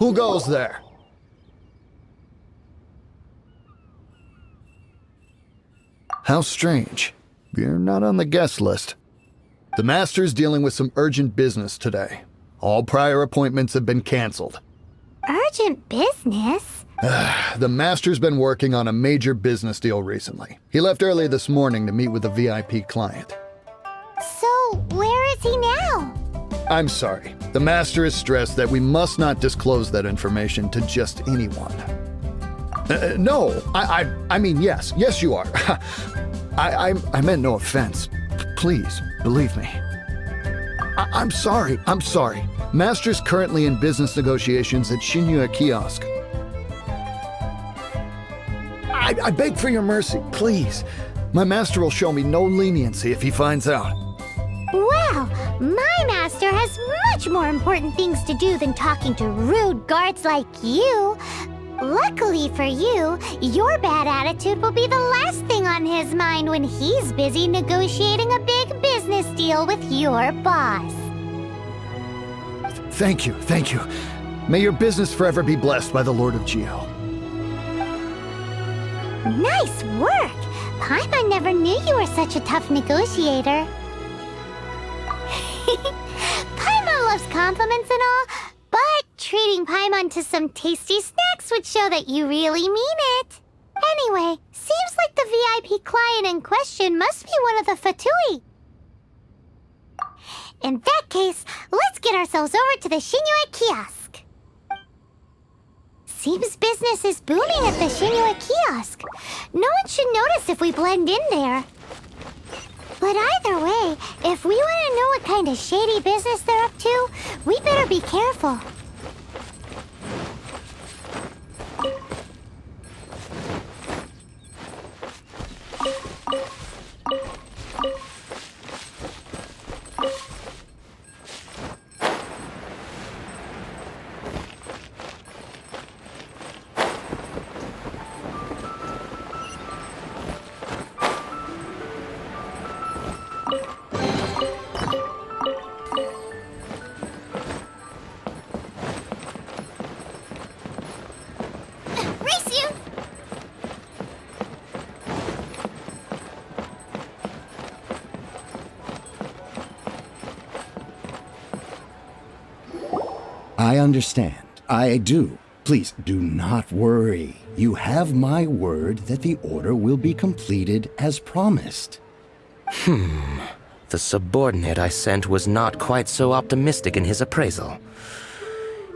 Who goes there? How strange. You're not on the guest list. The Master's dealing with some urgent business today. All prior appointments have been canceled. Urgent business? The Master's been working on a major business deal recently. He left early this morning to meet with a VIP client. So, where is he now? I'm sorry. The Master is stressed that we must not disclose that information to just anyone. No, I mean, yes. Yes, you are. I meant no offense. Please, believe me. I'm sorry. Master's currently in business negotiations at Shinya Kiosk. I beg for your mercy, please. My master will show me no leniency if he finds out. Wow, my master has much more important things to do than talking to rude guards like you. Luckily for you, your bad attitude will be the last thing on his mind when he's busy negotiating a big business deal with your boss. Thank you. May your business forever be blessed by the Lord of Geo. Nice work! Paimon never knew you were such a tough negotiator. Paimon loves compliments and all, but treating Paimon to some tasty snacks would show that you really mean it. Anyway, seems like the VIP client in question must be one of the Fatui. In that case, let's get ourselves over to the Shinua Kiosk. Seems business is booming at the Shinua Kiosk. No one should notice if we blend in there. But either way, if we want to know what kind of shady business they're up to, we better be careful. I understand. I do. Please do not worry. You have my word that the order will be completed as promised. The subordinate I sent was not quite so optimistic in his appraisal.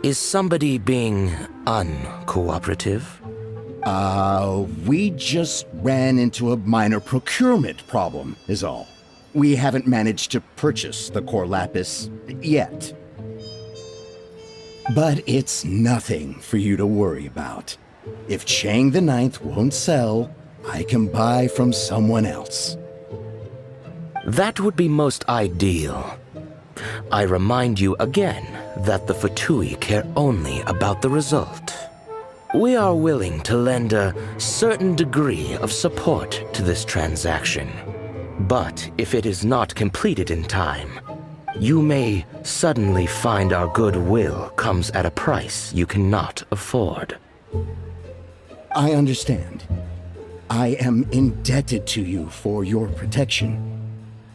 Is somebody being uncooperative? We just ran into a minor procurement problem, is all. We haven't managed to purchase the core lapis yet. But it's nothing for you to worry about. If Chang the Ninth won't sell, I can buy from someone else. That would be most ideal. I remind you again that the Fatui care only about the result. We are willing to lend a certain degree of support to this transaction. But if it is not completed in time, you may suddenly find our goodwill comes at a price you cannot afford. I understand. I am indebted to you for your protection.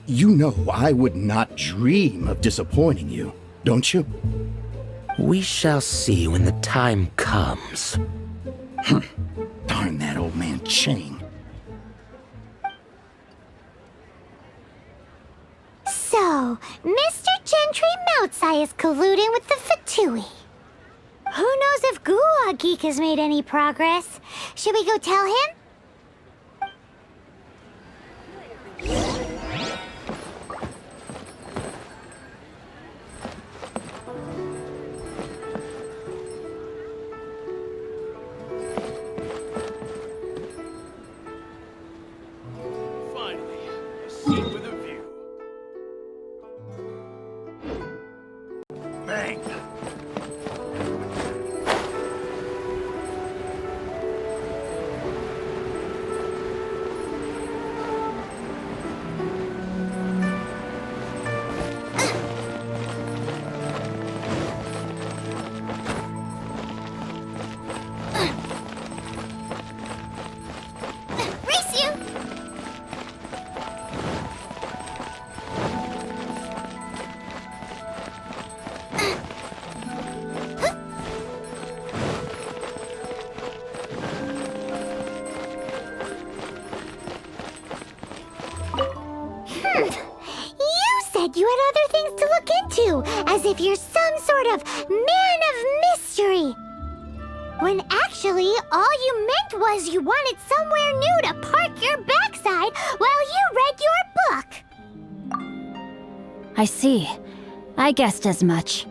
You know I would not dream of disappointing you, don't you? We shall see when the time comes. Darn that old man Chang. So, Mr. Gentry Moutsai is colluding with the Fatui. Who knows if Gua Geek has made any progress? Should we go tell him? Finally, a seat with a view. Bang! had other things to look into, as if you're some sort of man of mystery. When actually, all you meant was you wanted somewhere new to park your backside while you read your book. I see. I guessed as much.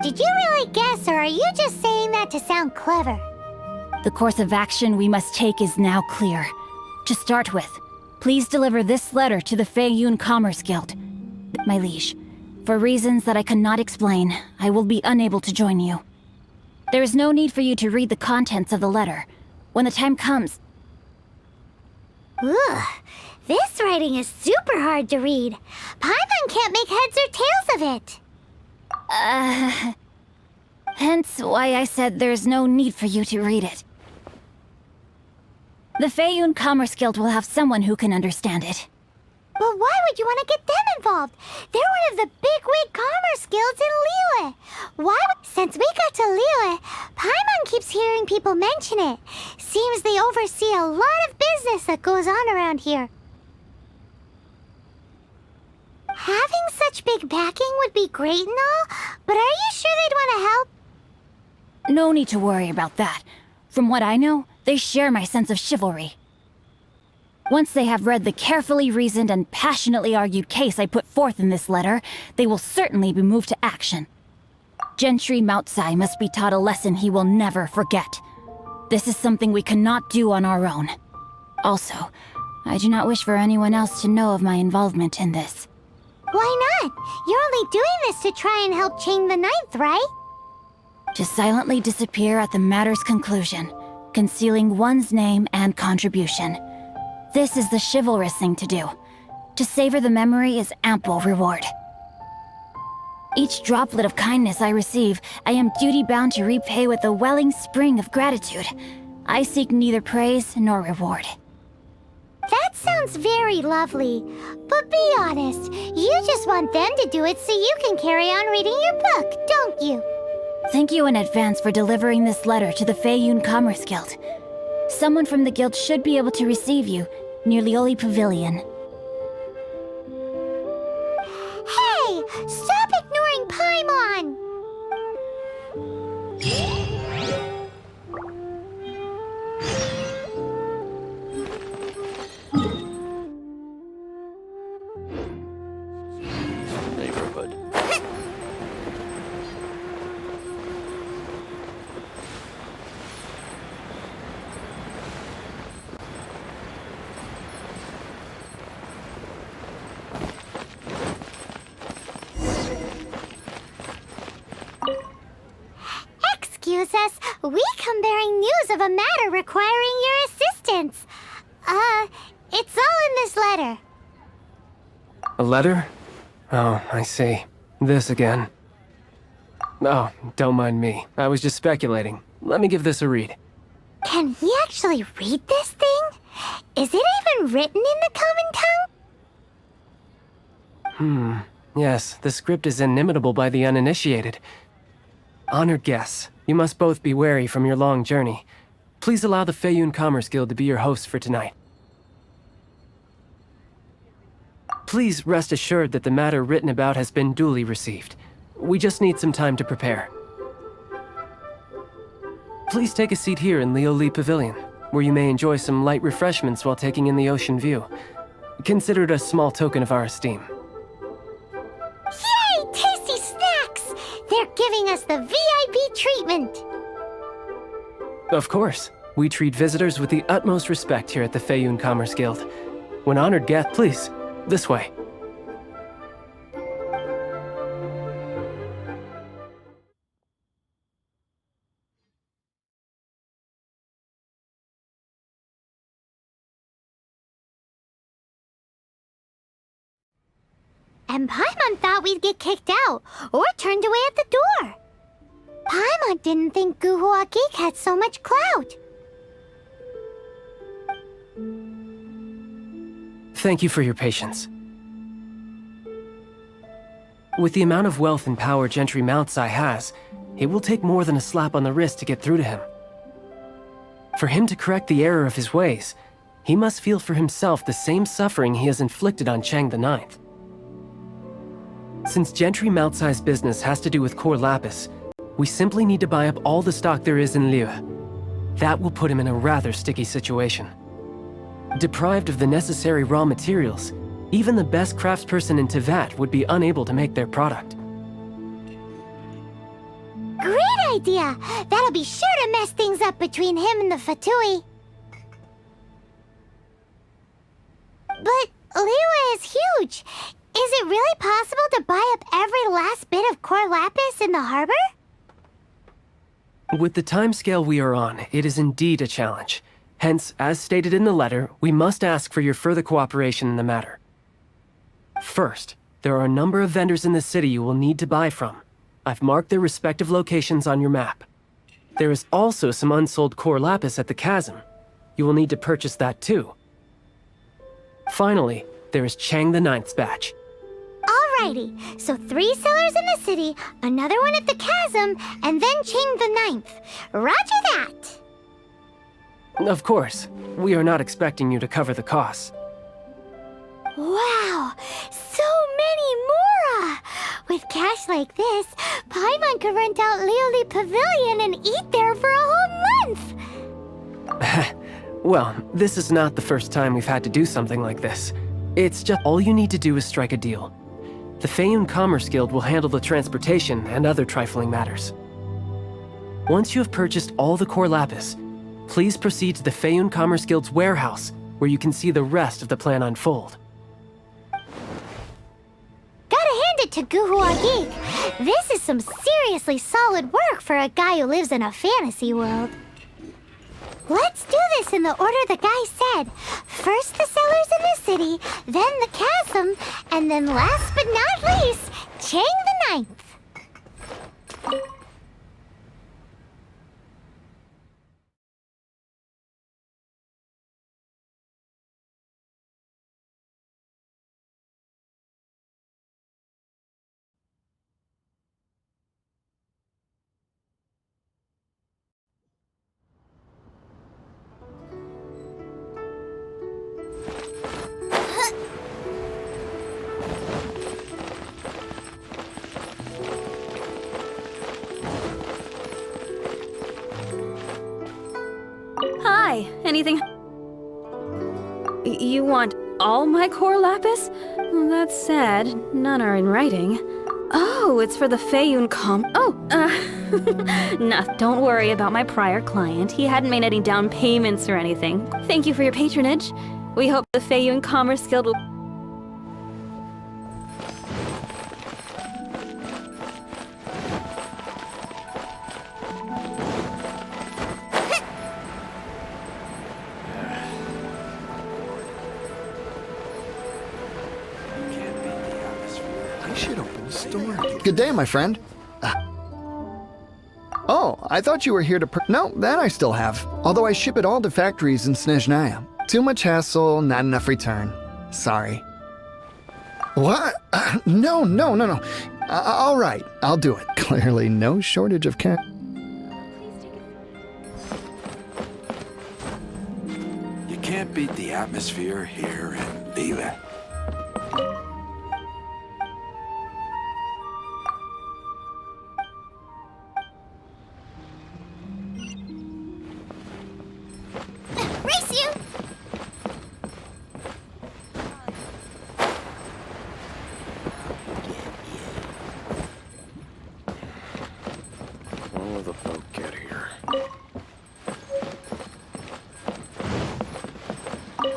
Did you really guess, or are you just saying that to sound clever? The course of action we must take is now clear. To start with, please deliver this letter to the Feiyun Commerce Guild. My liege, for reasons that I cannot explain, I will be unable to join you. There is no need for you to read the contents of the letter. When the time comes... Ugh, this writing is super hard to read. Paimon can't make heads or tails of it. Hence why I said there's no need for you to read it. The Feiyun Commerce Guild will have someone who can understand it. But why would you want to get them involved? They're one of the bigwig commerce guilds in Liyue. Since we got to Liyue, Paimon keeps hearing people mention it. Seems they oversee a lot of business that goes on around here. Having such big backing would be great and all, but are you sure they'd want to help? No need to worry about that. From what I know, they share my sense of chivalry. Once they have read the carefully reasoned and passionately argued case I put forth in this letter, they will certainly be moved to action. Gentry Moutsai must be taught a lesson he will never forget. This is something we cannot do on our own. Also, I do not wish for anyone else to know of my involvement in this. Why not? You're only doing this to try and help Chain the Ninth, right? To silently disappear at the matter's conclusion, concealing one's name and contribution. This is the chivalrous thing to do. To savor the memory is ample reward. Each droplet of kindness I receive, I am duty-bound to repay with a welling spring of gratitude. I seek neither praise nor reward. That sounds very lovely. But be honest, you just want them to do it so you can carry on reading your book, don't you? Thank you in advance for delivering this letter to the Feiyun Commerce Guild. Someone from the guild should be able to receive you near Lioli Pavilion. Hey! Stop ignoring Paimon! Neighborhood. Excuse us, we come bearing news of a matter requiring your assistance. It's all in this letter. A letter? Oh, I see. This again. Oh, don't mind me. I was just speculating. Let me give this a read. Can he actually read this thing? Is it even written in the common tongue? Yes, the script is inimitable by the uninitiated. Honored guests, you must both be wary from your long journey. Please allow the Feiyun Commerce Guild to be your host for tonight. Please rest assured that the matter written about has been duly received. We just need some time to prepare. Please take a seat here in Lioli Pavilion, where you may enjoy some light refreshments while taking in the ocean view. Consider it a small token of our esteem. Yay! Tasty snacks! They're giving us the VIP treatment! Of course. We treat visitors with the utmost respect here at the Feiyun Commerce Guild. When honored guests, please, this way. And Paimon thought we'd get kicked out, or turned away at the door. Paimon didn't think Guhua Geek had so much clout. Thank you for your patience. With the amount of wealth and power Gentry Moutsai has, it will take more than a slap on the wrist to get through to him. For him to correct the error of his ways, he must feel for himself the same suffering he has inflicted on Chang the Ninth. Since Gentry Mount-sized business has to do with core lapis, we simply need to buy up all the stock there is in Liyue. That will put him in a rather sticky situation. Deprived of the necessary raw materials, even the best craftsperson in Tevat would be unable to make their product. Great idea! That'll be sure to mess things up between him and the Fatui. But Liyue is huge. Is it really possible to buy up every last bit of core lapis in the harbor? With the timescale we are on, it is indeed a challenge. Hence, as stated in the letter, we must ask for your further cooperation in the matter. First, there are a number of vendors in the city you will need to buy from. I've marked their respective locations on your map. There is also some unsold core lapis at the chasm. You will need to purchase that too. Finally, there is Chang the Ninth's batch. Alrighty, so 3 sellers in the city, another one at the chasm, and then Chang the Ninth. Roger that! Of course, we are not expecting you to cover the costs. Wow, so many Mora! With cash like this, Paimon could rent out Lioli Pavilion and eat there for a whole month! Well, this is not the first time we've had to do something like this. It's just all you need to do is strike a deal. The Feiyun Commerce Guild will handle the transportation and other trifling matters. Once you have purchased all the core lapis, please proceed to the Feiyun Commerce Guild's warehouse, where you can see the rest of the plan unfold. Gotta hand it to Guhua Geek. This is some seriously solid work for a guy who lives in a fantasy world. Let's do this in the order the guy said. First the sellers in the city, then the chasm, and then last but not least, Chang the Ninth. Hi, anything? You want all my core lapis? Well, that's sad. None are in writing. Oh, it's for the Feiyun Nah, don't worry about my prior client. He hadn't made any down payments or anything. Thank you for your patronage. We hope the Feiyun Commerce Guild will... Good day, my friend. Oh, I thought you were here to No, that I still have. Although I ship it all to factories in Snezhnaya. Too much hassle, not enough return. Sorry. What? No. All right, I'll do it. Clearly no shortage of cash. You can't beat the atmosphere here in Liyue. Race you! When will the boat get here?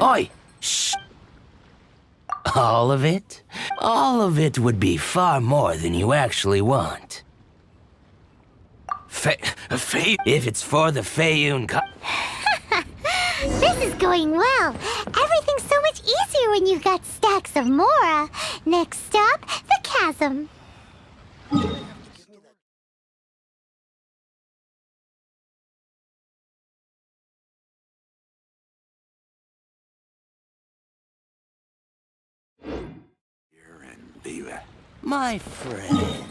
Oi! Shh! All of it? All of it would be far more than you actually want. If it's for the Feiyun This is going well. Everything's so much easier when you've got stacks of Mora. Next stop, the chasm. Here in Liyue. My friend.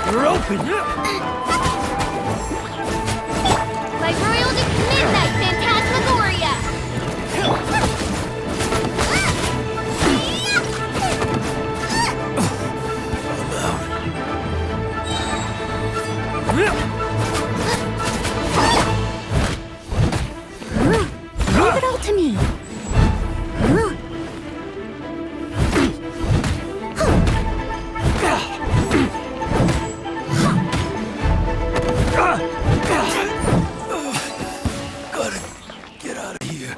You're open! By royal midnight phantasmagoria! Leave it all to me. Gotta get out of here.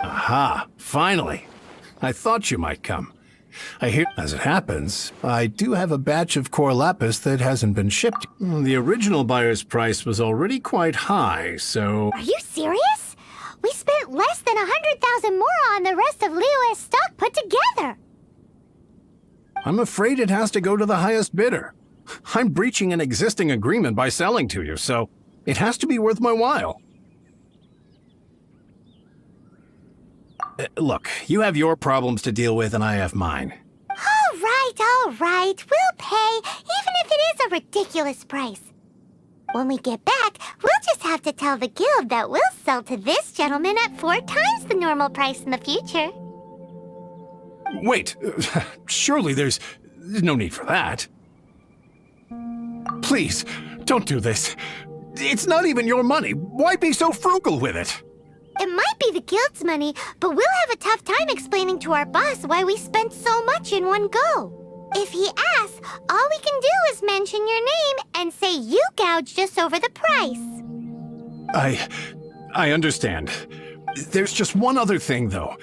Aha, finally. I thought you might come. I hear, as it happens, I do have a batch of core lapis that hasn't been shipped. The original buyer's price was already quite high, so... Are you serious? We spent less than 100,000 more on the rest of Leo's stock put together. I'm afraid it has to go to the highest bidder. I'm breaching an existing agreement by selling to you, so it has to be worth my while. Look, you have your problems to deal with and I have mine. All right. We'll pay, even if it is a ridiculous price. When we get back, we'll just have to tell the guild that we'll sell to this gentleman at 4 times the normal price in the future. Wait, surely there's no need for that. Please, don't do this. It's not even your money. Why be so frugal with it? It might be the guild's money, but we'll have a tough time explaining to our boss why we spent so much in one go. If he asks, all we can do is mention your name and say you gouged us over the price. I understand. There's just one other thing, though.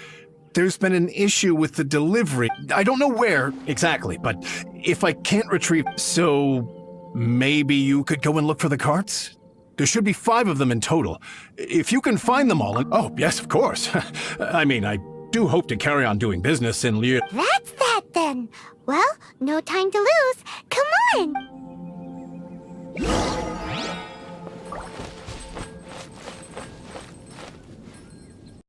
There's been an issue with the delivery. I don't know where exactly, but if I can't retrieve... So maybe you could go and look for the carts? There should be 5 of them in total. If you can find them all... Oh, yes, of course. I mean, I do hope to carry on doing business in Liu... That's that, then. Well, no time to lose. Come on!